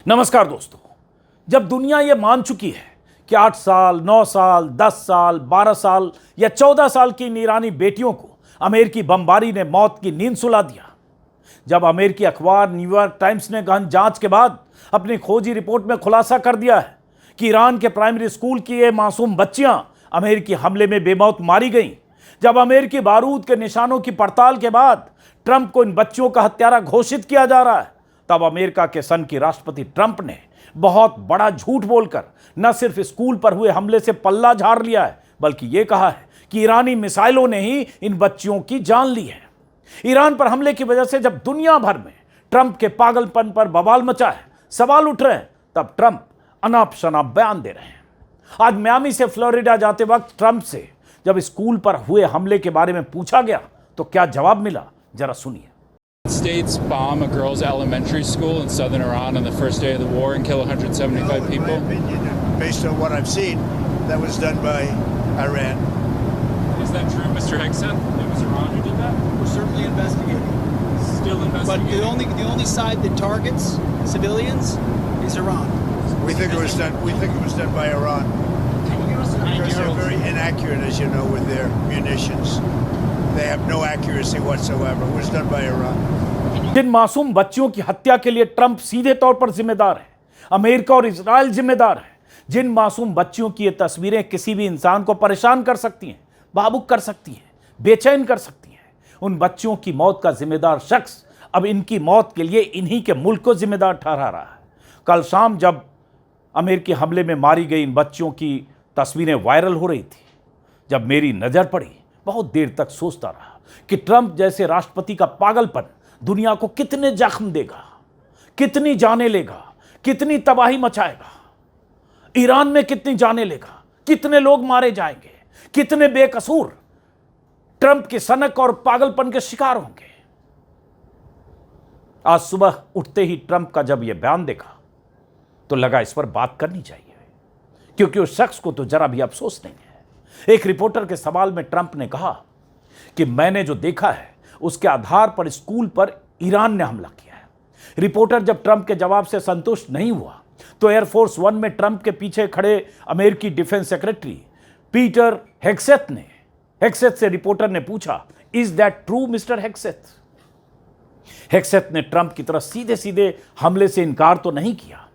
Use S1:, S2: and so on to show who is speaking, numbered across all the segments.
S1: नमस्कार दोस्तों। जब दुनिया ये मान चुकी है कि 8 साल, 9 साल, 10 साल, 12 साल या 14 साल की इन ईरानी बेटियों को अमेरिकी बमबारी ने मौत की नींद सुला दिया, जब अमेरिकी अखबार न्यूयॉर्क टाइम्स ने गहन जांच के बाद अपनी खोजी रिपोर्ट में खुलासा कर दिया है कि ईरान के प्राइमरी स्कूल की ये मासूम बच्चियां अमेरिकी हमले में बेमौत मारी गईं, जब अमेरिकी बारूद के निशानों की पड़ताल के बाद ट्रंप को इन बच्चियों का हत्यारा घोषित किया जा रहा है, तब अमेरिका के सन की राष्ट्रपति ट्रंप ने बहुत बड़ा झूठ बोलकर न सिर्फ स्कूल पर हुए हमले से पल्ला झाड़ लिया है, बल्कि यह कहा है कि ईरानी मिसाइलों ने ही इन बच्चियों की जान ली है। ईरान पर हमले की वजह से जब दुनिया भर में ट्रंप के पागलपन पर बवाल मचा है, सवाल उठ रहे हैं, तब ट्रंप अनाप शनाप बयान दे रहे हैं। आज मियामी से फ्लोरिडा जाते वक्त ट्रंप से जब स्कूल पर हुए हमले के बारे में पूछा गया तो क्या जवाब मिला, जरा सुनिए।
S2: States bomb a girls' elementary school in southern Iran on the first day of the war and kill 175 people?
S3: In my opinion, based on what I've seen, that was done by Iran.
S2: Is that true, Mr. Hegseth? It was Iran who did that?
S4: We're certainly investigating.
S2: Still
S4: But
S2: investigating?
S4: the only side that targets civilians is Iran.
S3: We think it was done. We think it was done by Iran
S4: Can you give us an
S3: because
S4: idea
S3: they're
S4: of
S3: very inaccurate, as you know, with their munitions. They have no accuracy whatsoever. It was done by Iran.
S1: जिन मासूम बच्चियों की हत्या के लिए Trump सीधे तौर पर जिम्मेदार है, अमेरिका और इजराइल जिम्मेदार है। जिन मासूम बच्चियों की ये तस्वीरें किसी भी इंसान को परेशान कर सकती हैं, भावुक कर सकती हैं, बेचैन कर सकती हैं, उन बच्चियों की मौत का जिम्मेदार शख्स अब इनकी मौत के लिए इन्हीं के मुल्क को जिम्मेदार ठहरा रहा है। कल शाम जब अमेरिकी हमले में मारी गई इन बच्चियों की तस्वीरें वायरल हो रही थी, जब मेरी नज़र पड़ी, बहुत देर तक सोचता रहा कि ट्रंप जैसे राष्ट्रपति का पागलपन दुनिया को कितने जख्म देगा, कितनी जानें लेगा, कितनी तबाही मचाएगा, ईरान में कितनी जानें लेगा, कितने लोग मारे जाएंगे, कितने बेकसूर ट्रंप के सनक और पागलपन के शिकार होंगे। आज सुबह उठते ही ट्रंप का जब यह बयान देखा तो लगा इस पर बात करनी चाहिए, क्योंकि उस शख्स को तो जरा भी अफसोस नहीं है। एक रिपोर्टर के सवाल में ट्रंप ने कहा कि मैंने जो देखा है उसके आधार पर स्कूल पर ईरान ने हमला किया है। रिपोर्टर जब ट्रंप के जवाब से संतुष्ट नहीं हुआ तो एयरफोर्स वन में ट्रंप के पीछे खड़े अमेरिकी डिफेंस सेक्रेटरी पीटर हेग्सेथ से रिपोर्टर ने पूछा, इज दैट ट्रू मिस्टर हेग्सेथ? हेग्सेथ ने ट्रंप की तरफ सीधे सीधे हमले से इनकार तो नहीं किया,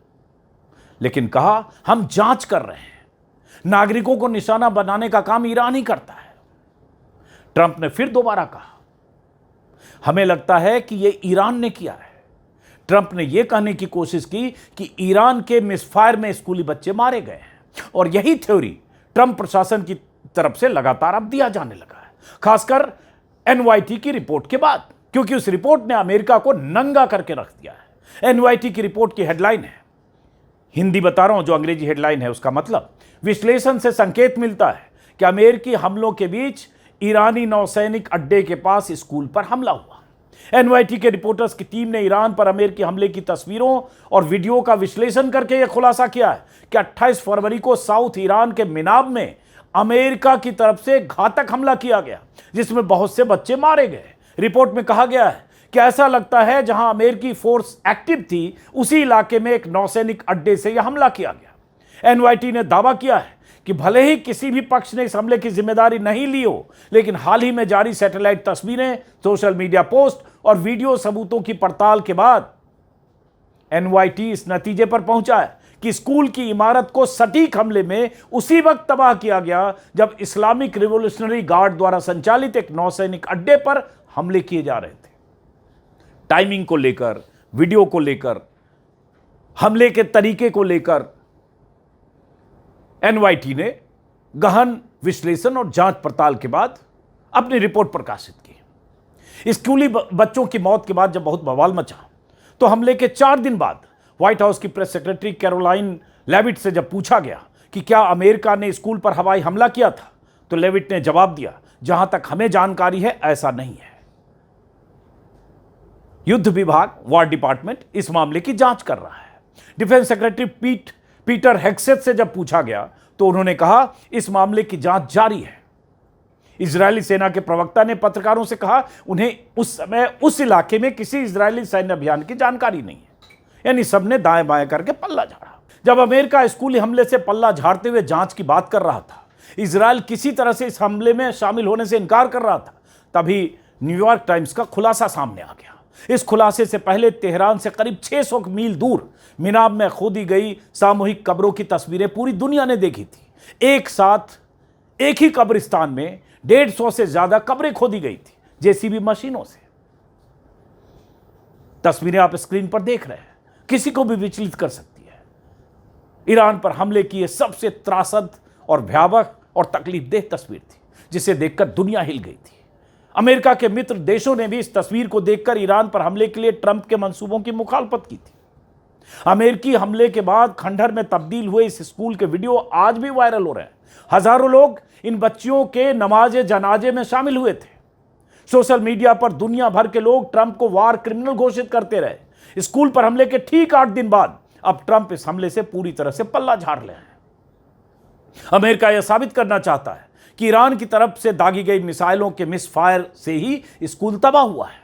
S1: लेकिन कहा हम जांच कर रहे हैं, नागरिकों को निशाना बनाने का काम ईरान ही करता है। ट्रंप ने फिर दोबारा कहा, हमें लगता है कि यह ईरान ने किया है। ट्रंप ने यह कहने की कोशिश की कि ईरान के मिसफायर में स्कूली बच्चे मारे गए हैं, और यही थ्योरी ट्रंप प्रशासन की तरफ से लगातार अब दिया जाने लगा है, खासकर एनवाईटी की रिपोर्ट के बाद, क्योंकि उस रिपोर्ट ने अमेरिका को नंगा करके रख दिया है। एनवाईटी की रिपोर्ट की हेडलाइन है, हिंदी बता रहा हूं, जो अंग्रेजी हेडलाइन है उसका मतलब, विश्लेषण से संकेत मिलता है कि अमेरिकी हमलों के बीच ईरानी नौसैनिक अड्डे के पास स्कूल पर हमला हुआ। एनवाईटी के रिपोर्टर्स की टीम ने ईरान पर अमेरिकी हमले की तस्वीरों और वीडियो का विश्लेषण करके यह खुलासा किया है कि 28 फरवरी को साउथ ईरान के मिनाब में अमेरिका की तरफ से घातक हमला किया गया, जिसमें बहुत से बच्चे मारे गए। रिपोर्ट में कहा गया है कि ऐसा लगता है जहां अमेरिकी फोर्स एक्टिव थी, उसी इलाके में एक नौसैनिक अड्डे से यह हमला किया गया। एनवाईटी ने दावा किया है कि भले ही किसी भी पक्ष ने इस हमले की जिम्मेदारी नहीं ली हो, लेकिन हाल ही में जारी सैटेलाइट तस्वीरें, सोशल मीडिया पोस्ट और वीडियो सबूतों की पड़ताल के बाद एनवाईटी इस नतीजे पर पहुंचा है कि स्कूल की इमारत को सटीक हमले में उसी वक्त तबाह किया गया जब इस्लामिक रिवॉल्यूशनरी गार्ड द्वारा संचालित एक नौसैनिक अड्डे पर हमले किए जा रहे थे। टाइमिंग को लेकर, वीडियो को लेकर, हमले के तरीके को लेकर एनवाईटी ने गहन विश्लेषण और जांच पड़ताल के बाद अपनी रिपोर्ट प्रकाशित की। स्कूली बच्चों की मौत के बाद जब बहुत बवाल मचा तो हमले के 4 दिन बाद व्हाइट हाउस की प्रेस सेक्रेटरी कैरोलाइन लेविट से जब पूछा गया कि क्या अमेरिका ने स्कूल पर हवाई हमला किया था, तो लेविट ने जवाब दिया, जहां तक हमें जानकारी है ऐसा नहीं है। युद्ध विभाग, वॉर डिपार्टमेंट इस मामले की जांच कर रहा है। डिफेंस सेक्रेटरी पीटर हेग्सेथ से जब पूछा गया तो उन्होंने कहा इस मामले की जांच जारी है। इजरायली सेना के प्रवक्ता ने पत्रकारों से कहा उन्हें उस समय उस इलाके में किसी इजरायली सैन्य अभियान की जानकारी नहीं है। यानी सबने दाएं बाएं करके पल्ला झाड़ा। जब अमेरिका स्कूली हमले से पल्ला झाड़ते हुए जांच की बात कर रहा था, इजराइल किसी तरह से इस हमले में शामिल होने से इनकार कर रहा था, तभी न्यूयॉर्क टाइम्स का खुलासा सामने आ गया। इस खुलासे से पहले तेहरान से करीब 600 मील दूर मिनाब में खोदी गई सामूहिक कब्रों की तस्वीरें पूरी दुनिया ने देखी थी। एक साथ एक ही कब्रिस्तान में 150 से ज्यादा कब्रें खोदी गई थी जेसीबी मशीनों से। तस्वीरें आप स्क्रीन पर देख रहे हैं, किसी को भी विचलित कर सकती है। ईरान पर हमले की यह सबसे त्रासद और भयावह और तकलीफदेह तस्वीर थी, जिसे देखकर दुनिया हिल गई थी। अमेरिका के मित्र देशों ने भी इस तस्वीर को देखकर ईरान पर हमले के लिए ट्रंप के मंसूबों की मुखालफत की थी। अमेरिकी हमले के बाद खंडहर में तब्दील हुए इस स्कूल के वीडियो आज भी वायरल हो रहे हैं। हजारों लोग इन बच्चियों के नमाज जनाजे में शामिल हुए थे। सोशल मीडिया पर दुनिया भर के लोग ट्रंप को वार क्रिमिनल घोषित करते रहे। स्कूल पर हमले के ठीक 8 दिन बाद अब ट्रंप इस हमले से पूरी तरह से पल्ला झाड़ रहे हैं। अमेरिका यह साबित करना चाहता है कि ईरान की तरफ से दागी गई मिसाइलों के मिसफायर से ही स्कूल तबाह हुआ है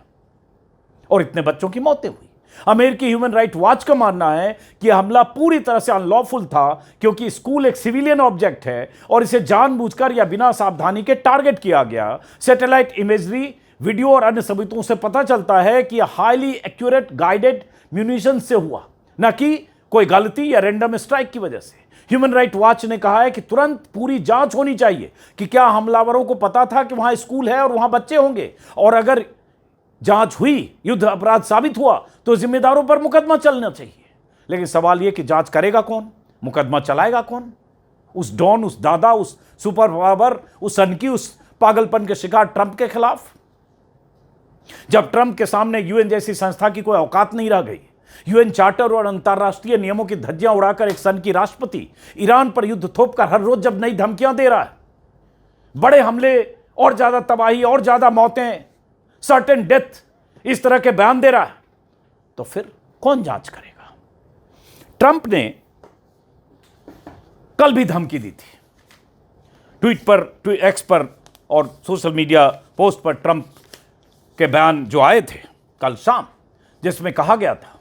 S1: और इतने बच्चों की मौतें हुई। अमेरिकी ह्यूमन राइट वॉच का मानना है कि यह हमला पूरी तरह से अनलॉफुल था, क्योंकि स्कूल एक सिविलियन ऑब्जेक्ट है और इसे जानबूझकर या बिना सावधानी के टारगेट किया गया। सैटेलाइट इमेजरी, वीडियो और अन्य सबूतों से पता चलता है कि यह हाईली एक्यूरेट गाइडेड म्यूनिशन से हुआ, न कि कोई गलती या रैंडम स्ट्राइक की वजह से। ह्यूमन राइट वॉच ने कहा है कि तुरंत पूरी जांच होनी चाहिए कि क्या हमलावरों को पता था कि वहां स्कूल है और वहां बच्चे होंगे, और अगर जांच हुई, युद्ध अपराध साबित हुआ, तो जिम्मेदारों पर मुकदमा चलना चाहिए। लेकिन सवाल यह कि जांच करेगा कौन, मुकदमा चलाएगा कौन? उस डॉन, उस दादा, उस सुपर पावर, उस सनकी, उस पागलपन के शिकार ट्रंप के खिलाफ? जब ट्रंप के सामने यूएन जैसी संस्था की कोई औकात नहीं रह गई, यूएन चार्टर और अंतर्राष्ट्रीय नियमों की धज्जियां उड़ाकर एक सनकी राष्ट्रपति ईरान पर युद्ध थोपकर हर रोज जब नई धमकियां दे रहा है, बड़े हमले और ज्यादा तबाही और ज्यादा मौतें, सर्टेन डेथ, इस तरह के बयान दे रहा है, तो फिर कौन जांच करेगा? ट्रंप ने कल भी धमकी दी थी। ट्वीट पर, एक्स पर और सोशल मीडिया पोस्ट पर ट्रंप के बयान जो आए थे कल शाम, जिसमें कहा गया था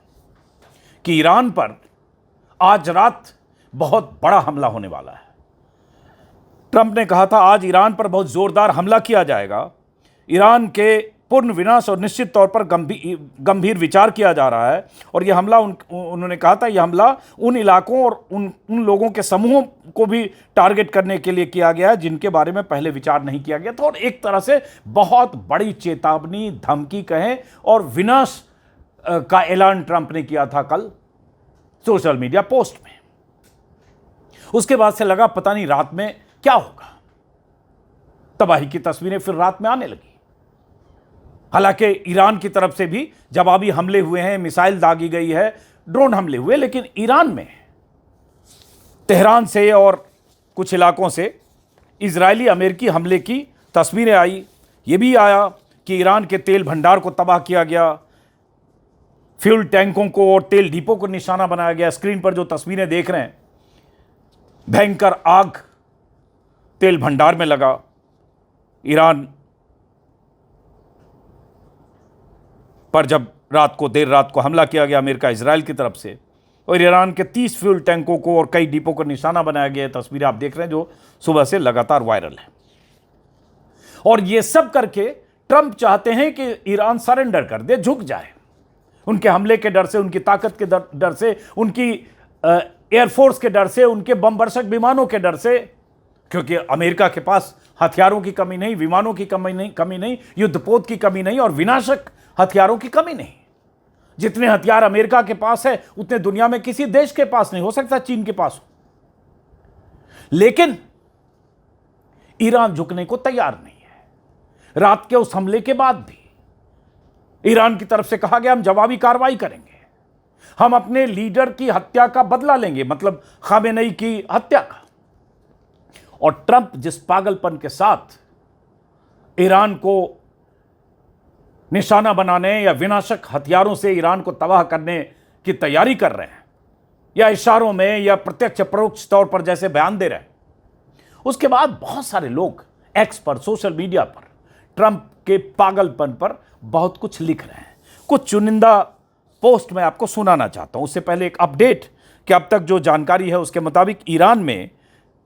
S1: कि ईरान पर आज रात बहुत बड़ा हमला होने वाला है। ट्रंप ने कहा था आज ईरान पर बहुत जोरदार हमला किया जाएगा। ईरान के पूर्ण विनाश और निश्चित तौर पर गंभीर विचार किया जा रहा है, और यह हमला उन्होंने कहा था यह हमला उन इलाकों और उन लोगों के समूहों को भी टारगेट करने के लिए किया गया है जिनके बारे में पहले विचार नहीं किया गया था। और एक तरह से बहुत बड़ी चेतावनी, धमकी कहें, और विनाश का ऐलान ट्रंप ने किया था कल सोशल मीडिया पोस्ट में। उसके बाद से लगा पता नहीं रात में क्या होगा। तबाही की तस्वीरें फिर रात में आने लगी। हालांकि ईरान की तरफ से भी जवाबी हमले हुए हैं, मिसाइल दागी गई है, ड्रोन हमले हुए, लेकिन ईरान में तेहरान से और कुछ इलाकों से इजरायली अमेरिकी हमले की तस्वीरें आई। यह भी आया कि ईरान के तेल भंडार को तबाह किया गया, फ्यूल टैंकों को और तेल डिपो को निशाना बनाया गया। स्क्रीन पर जो तस्वीरें देख रहे हैं, भयंकर आग तेल भंडार में लगा। ईरान पर जब देर रात को हमला किया गया अमेरिका इजराइल की तरफ से, और ईरान के 30 फ्यूल टैंकों को और कई डिपो को निशाना बनाया गया। तस्वीरें आप देख रहे हैं जो सुबह से लगातार वायरल है। और ये सब करके ट्रंप चाहते हैं कि ईरान सरेंडर कर दे, झुक जाए। उनके हमले के डर से, उनकी ताकत के डर से, उनकी एयरफोर्स के डर से, उनके बम वर्षक विमानों के डर से, क्योंकि अमेरिका के पास हथियारों की कमी नहीं, विमानों की कमी नहीं, युद्धपोत की कमी नहीं और विनाशक हथियारों की कमी नहीं। जितने हथियार अमेरिका के पास है उतने दुनिया में किसी देश के पास नहीं, हो सकता चीन के पास हो। लेकिन ईरान झुकने को तैयार नहीं है। रात के उस हमले के बाद भी ईरान की तरफ से कहा गया हम जवाबी कार्रवाई करेंगे, हम अपने लीडर की हत्या का बदला लेंगे, मतलब खामेनेई की हत्या का। और ट्रंप जिस पागलपन के साथ ईरान को निशाना बनाने या विनाशक हथियारों से ईरान को तबाह करने की तैयारी कर रहे हैं, या इशारों में या प्रत्यक्ष परोक्ष तौर पर जैसे बयान दे रहे हैं, उसके बाद बहुत सारे लोग एक्स पर, सोशल मीडिया पर ट्रंप के पागलपन पर बहुत कुछ लिख रहे हैं। कुछ चुनिंदा पोस्ट मैं आपको सुनाना चाहता हूं। उससे पहले एक अपडेट कि अब तक जो जानकारी है उसके मुताबिक ईरान में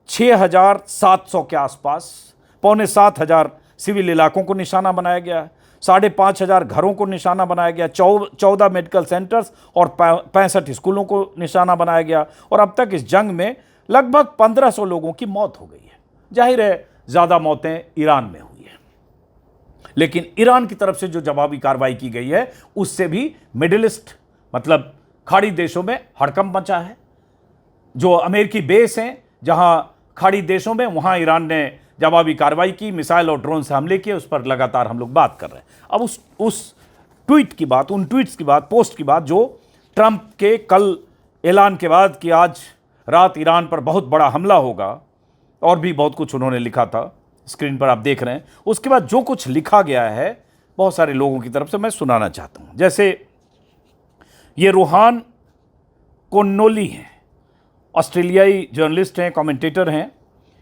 S1: 6,700 के आसपास, 6,500 सिविल इलाकों को निशाना बनाया गया, 5,500 घरों को निशाना बनाया गया, 14 मेडिकल सेंटर्स और 65 स्कूलों को निशाना बनाया गया। और अब तक इस जंग में लगभग 1,500 लोगों की मौत हो गई है। जाहिर है ज़्यादा मौतें ईरान में हुई हैं, लेकिन ईरान की तरफ से जो जवाबी कार्रवाई की गई है उससे भी मिडिल ईस्ट मतलब खाड़ी देशों में हड़कंप मचा है। जो अमेरिकी बेस हैं जहां खाड़ी देशों में, वहां ईरान ने जवाबी कार्रवाई की, मिसाइल और ड्रोन से हमले किए। उस पर लगातार हम लोग बात कर रहे हैं। अब उस ट्वीट की बात, उन ट्वीट्स की बात, पोस्ट की बात जो ट्रंप के कल ऐलान के बाद कि आज रात ईरान पर बहुत बड़ा हमला होगा, और भी बहुत कुछ उन्होंने लिखा था, स्क्रीन पर आप देख रहे हैं। उसके बाद जो कुछ लिखा गया है बहुत सारे लोगों की तरफ से, मैं सुनाना चाहता हूं। जैसे ये रूहान कोन्नोली हैं, ऑस्ट्रेलियाई जर्नलिस्ट हैं, कमेंटेटर हैं।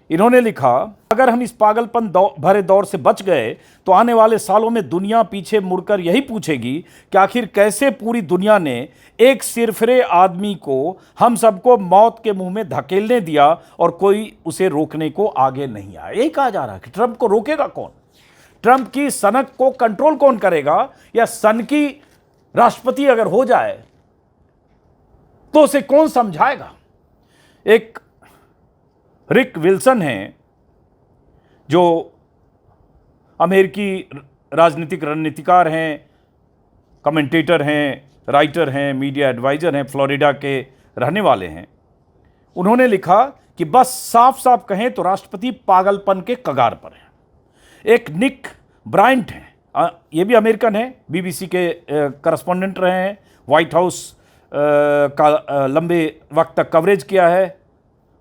S1: इन्होंने लिखा, अगर हम इस पागलपन भरे दौर से बच गए तो आने वाले सालों में दुनिया पीछे मुड़कर यही पूछेगी कि आखिर कैसे पूरी दुनिया ने एक सिरफिरे आदमी को हम सबको मौत के मुंह में धकेलने दिया और कोई उसे रोकने को आगे नहीं आया। यही कहा जा रहा है कि ट्रंप को रोकेगा कौन? ट्रंप की सनक को कंट्रोल कौन करेगा? या सन की राष्ट्रपति अगर हो जाए तो उसे कौन समझाएगा? एक रिक विल्सन हैं जो अमेरिकी राजनीतिक रणनीतिकार हैं, कमेंटेटर हैं, राइटर हैं, मीडिया एडवाइजर हैं, फ्लोरिडा के रहने वाले हैं। उन्होंने लिखा कि बस साफ साफ कहें तो राष्ट्रपति पागलपन के कगार पर हैं। एक निक ब्रायंट हैं, ये भी अमेरिकन हैं, बीबीसी के करस्पॉन्डेंट रहे हैं, व्हाइट हाउस का लंबे वक्त तक कवरेज किया है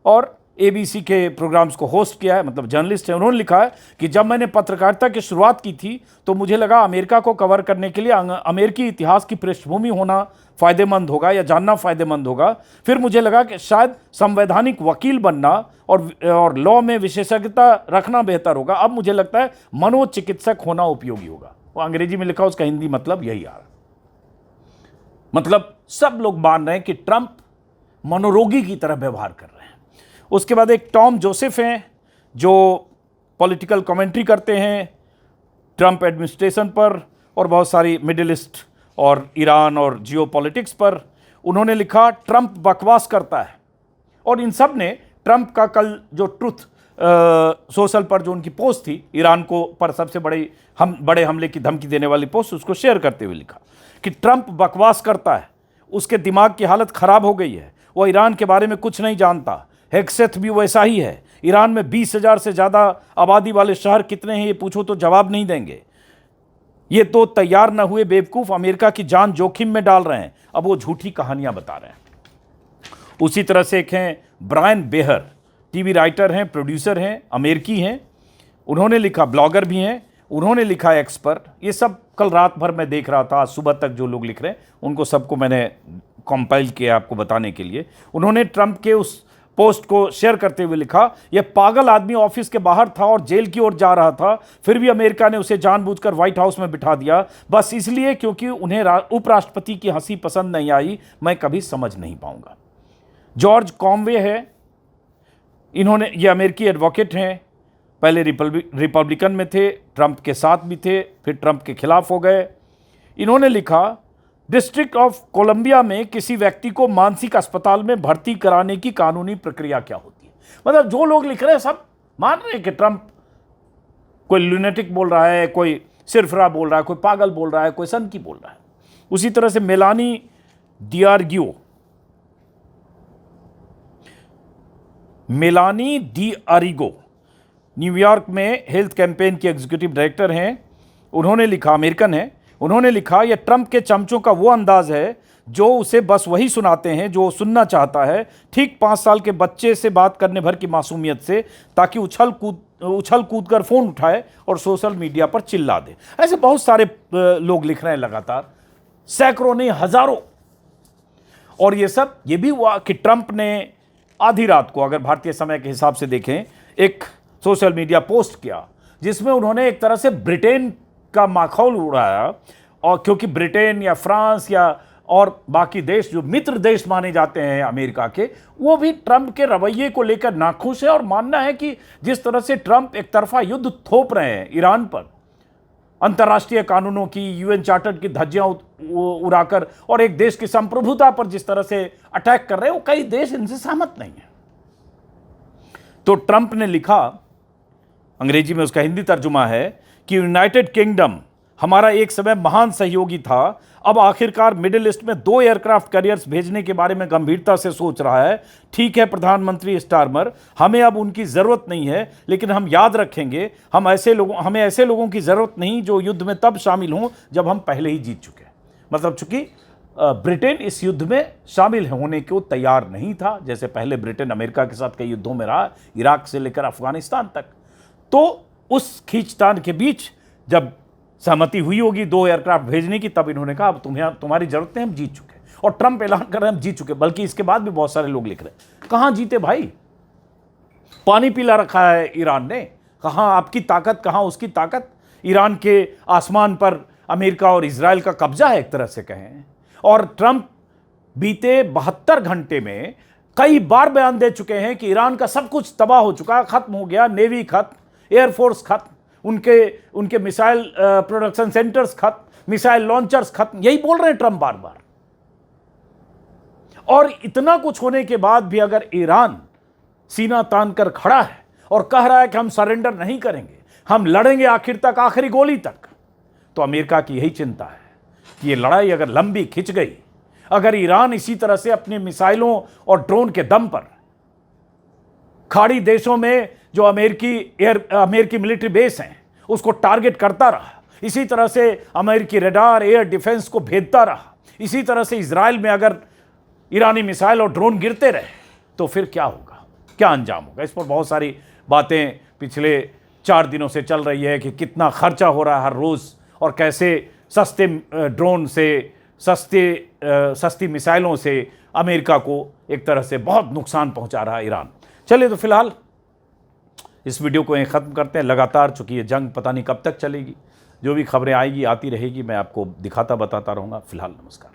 S1: और एबीसी के प्रोग्राम्स को होस्ट किया है, मतलब जर्नलिस्ट है। उन्होंने लिखा है कि जब मैंने पत्रकारिता की शुरुआत की थी तो मुझे लगा अमेरिका को कवर करने के लिए अमेरिकी इतिहास की पृष्ठभूमि होना फ़ायदेमंद होगा या जानना फ़ायदेमंद होगा। फिर मुझे लगा कि शायद संवैधानिक वकील बनना और लॉ में विशेषज्ञता रखना बेहतर होगा। अब मुझे लगता है मनोचिकित्सक होना उपयोगी होगा। वो अंग्रेजी में लिखा, उसका हिंदी मतलब यही आ रहा। मतलब सब लोग मान रहे हैं कि ट्रंप मनोरोगी की तरह व्यवहार कर रहे हैं। उसके बाद एक टॉम जोसेफ हैं जो पॉलिटिकल कमेंट्री करते हैं ट्रंप एडमिनिस्ट्रेशन पर और बहुत सारी मिडिल ईस्ट और ईरान और जियोपॉलिटिक्स पर। उन्होंने लिखा, ट्रंप बकवास करता है। और इन सब ने ट्रंप का कल जो ट्रुथ सोशल पर जो उनकी पोस्ट थी, ईरान को पर सबसे बड़े हमले की धमकी देने वाली पोस्ट, उसको शेयर करते हुए लिखा कि ट्रंप बकवास करता है, उसके दिमाग की हालत खराब हो गई है, वो ईरान के बारे में कुछ नहीं जानता। हेक्सेथ भी वैसा ही है। ईरान में 20,000 से ज़्यादा आबादी वाले शहर कितने हैं ये पूछो तो जवाब नहीं देंगे। ये तो तैयार न हुए बेवकूफ़ अमेरिका की जान जोखिम में डाल रहे हैं। अब वो झूठी कहानियां बता रहे हैं। उसी तरह से एक हैं ब्रायन बेहर, टीवी राइटर हैं, प्रोड्यूसर हैं, अमेरिकी हैं। उन्होंने लिखा, ब्लॉगर भी हैं, उन्होंने लिखा एक्स पर। ये सब कल रात भर मैं देख रहा था, सुबह तक जो लोग लिख रहे हैं उनको सबको मैंने कंपाइल किया आपको बताने के लिए। उन्होंने ट्रंप के उस पोस्ट को शेयर करते हुए लिखा, यह पागल आदमी ऑफिस के बाहर था और जेल की ओर जा रहा था, फिर भी अमेरिका ने उसे जानबूझकर व्हाइट हाउस में बिठा दिया, बस इसलिए क्योंकि उन्हें उपराष्ट्रपति की हंसी पसंद नहीं आई। मैं कभी समझ नहीं पाऊंगा। जॉर्ज कॉनवे है, इन्होंने, ये अमेरिकी एडवोकेट हैं, पहले रिपब्लिकन में थे, ट्रंप के साथ भी थे, फिर ट्रंप के खिलाफ हो गए। इन्होंने लिखा, डिस्ट्रिक्ट ऑफ कोलंबिया में किसी व्यक्ति को मानसिक अस्पताल में भर्ती कराने की कानूनी प्रक्रिया क्या होती है? मतलब जो लोग लिख रहे हैं सब मान रहे हैं कि ट्रंप कोई लुनेटिक बोल रहा है, कोई सिरफरा बोल रहा है, कोई पागल बोल रहा है, कोई सनकी बोल रहा है। उसी तरह से मेलानी डिआरिगो न्यूयॉर्क में हेल्थ कैंपेन की एग्जीक्यूटिव डायरेक्टर हैं। उन्होंने लिखा, अमेरिकन है, उन्होंने लिखा, यह ट्रंप के चमचों का वो अंदाज है जो उसे बस वही सुनाते हैं जो सुनना चाहता है, ठीक 5 साल के बच्चे से बात करने भर की मासूमियत से, ताकि उछल कूद कर फोन उठाए और सोशल मीडिया पर चिल्ला दे। ऐसे बहुत सारे लोग लिख रहे हैं लगातार, सैकड़ों नहीं हजारों। और ये भी हुआ कि ट्रंप ने आधी रात को, अगर भारतीय समय के हिसाब से देखें, एक सोशल मीडिया पोस्ट किया जिसमें उन्होंने एक तरह से ब्रिटेन का माखौल उड़ाया। और क्योंकि ब्रिटेन या फ्रांस या और बाकी देश जो मित्र देश माने जाते हैं अमेरिका के, वो भी ट्रंप के रवैये को लेकर नाखुश है और मानना है कि जिस तरह से ट्रंप एक तरफा युद्ध थोप रहे हैं ईरान पर, अंतर्राष्ट्रीय कानूनों की, यूएन चार्टर की धज्जियां उड़ाकर, और एक देश की संप्रभुता पर जिस तरह से अटैक कर रहे हैं, वो कई देश इनसे सहमत नहीं है। तो ट्रंप ने लिखा, अंग्रेजी में उसका हिंदी तर्जुमा है कि यूनाइटेड किंगडम हमारा एक समय महान सहयोगी था, अब आखिरकार मिडिल ईस्ट में 2 एयरक्राफ्ट कैरियर्स भेजने के बारे में गंभीरता से सोच रहा है। ठीक है प्रधानमंत्री स्टारमर, हमें अब उनकी ज़रूरत नहीं है, लेकिन हम याद रखेंगे हमें ऐसे लोगों की ज़रूरत नहीं जो युद्ध में तब शामिल हों जब हम पहले ही जीत चुके। मतलब चूंकि ब्रिटेन इस युद्ध में शामिल होने को तैयार नहीं था, जैसे पहले ब्रिटेन अमेरिका के साथ कई युद्धों में रहा, इराक से लेकर अफगानिस्तान तक। तो उस खींचतान के बीच जब सहमति हुई होगी 2 एयरक्राफ्ट भेजने की, तब इन्होंने कहा अब तुम्हारी जरूरत नहीं, हम जीत चुके। और ट्रंप ऐलान कर रहे हैं हम जीत चुके, बल्कि इसके बाद भी बहुत सारे लोग लिख रहे हैं कहां जीते भाई, पानी पिला रखा है ईरान ने, कहां आपकी ताकत, कहां उसकी ताकत। ईरान के आसमान पर अमेरिका और इजराइल का कब्जा है एक तरह से कहें। और ट्रंप बीते 72 घंटे में कई बार बयान दे चुके हैं कि ईरान का सब कुछ तबाह हो चुका, खत्म हो गया, नेवी खत्म, एयरफोर्स खत्म, उनके मिसाइल प्रोडक्शन सेंटर्स खत्म, मिसाइल लॉन्चर्स खत्म, यही बोल रहे हैं ट्रंप बार बार। और इतना कुछ होने के बाद भी अगर ईरान सीना तान कर खड़ा है और कह रहा है कि हम सरेंडर नहीं करेंगे, हम लड़ेंगे आखिर तक, आखिरी गोली तक, तो अमेरिका की यही चिंता है कि ये लड़ाई अगर लंबी खिंच गई, अगर ईरान इसी तरह से अपने मिसाइलों और ड्रोन के दम पर खाड़ी देशों में जो अमेरिकी मिलिट्री बेस हैं उसको टारगेट करता रहा, इसी तरह से अमेरिकी रडार एयर डिफेंस को भेजता रहा, इसी तरह से इजराइल में अगर ईरानी मिसाइल और ड्रोन गिरते रहे, तो फिर क्या होगा, क्या अंजाम होगा। इस पर बहुत सारी बातें पिछले 4 दिनों से चल रही है कि कितना खर्चा हो रहा है हर रोज़, और कैसे सस्ते ड्रोन से, सस्ती मिसाइलों से अमेरिका को एक तरह से बहुत नुकसान पहुंचा रहा है ईरान। चलिए तो फिलहाल इस वीडियो को यहीं ख़त्म करते हैं। लगातार चूँकि ये जंग पता नहीं कब तक चलेगी, जो भी खबरें आएगी आती रहेगी, मैं आपको दिखाता बताता रहूँगा। फिलहाल नमस्कार।